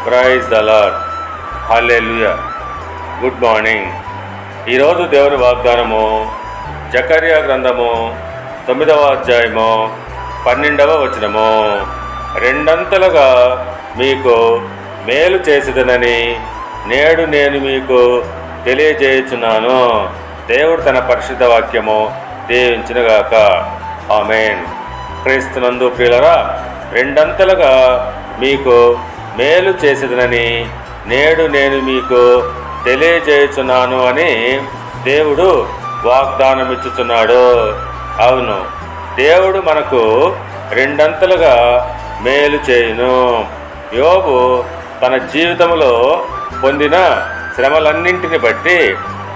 Praise the lord. Hallelujah. Good morning. ఈరోజు దేవుని వాగ్దానము జకర్యా గ్రంథము 9వ అధ్యాయము 12వ వచనము. రెండంతలుగా మీకు మేలు చేసేదనని నేడు నేను మీకు తెలియజేయుచున్నాను. దేవుడు తన పరిశుద్ధ వాక్యము దీవించునుగాక. ఆమేన్. క్రీస్తునందు ప్రియులరా, రెండంతలుగా మీకు మేలు చేసేదనని నేడు నేను మీకు తెలియజేయుచున్నాను అని దేవుడు వాగ్దానం ఇచ్చుచున్నాడు. అవును, దేవుడు మనకు రెండంతలుగా మేలు చేయును. యోబు తన జీవితంలో పొందిన శ్రమలన్నింటిని బట్టి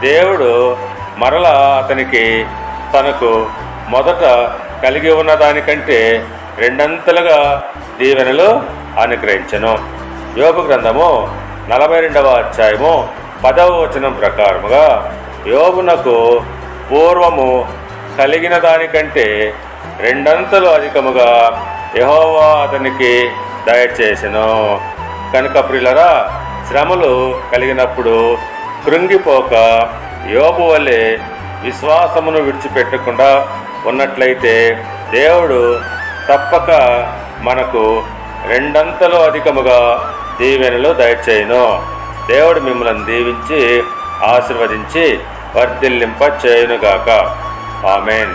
దేవుడు మరలా అతనికి తనకు మొదట కలిగి ఉన్న దానికంటే రెండంతలుగా దీవెనలు అనుగ్రహించెను. యోబు గ్రంథము 42వ అధ్యాయము 10వ వచనం ప్రకారముగా యోబునకు పూర్వము కలిగిన దానికంటే రెండంతలు అధికముగా యెహోవా అతనికి దయచేసెను. కనుక ప్రియులరా, శ్రమలు కలిగినప్పుడు కృంగిపోక యోబు వలె విశ్వాసమును విడిచిపెట్టకుండా ఉన్నట్లయితే దేవుడు తప్పక మనకు రెండంతలు అధికముగా దీవెనలు దయచేయును. దేవుడు మిమ్మల్ని దీవించి ఆశీర్వదించి వర్ధిల్లింప చేయునుగాక. ఆమేన్.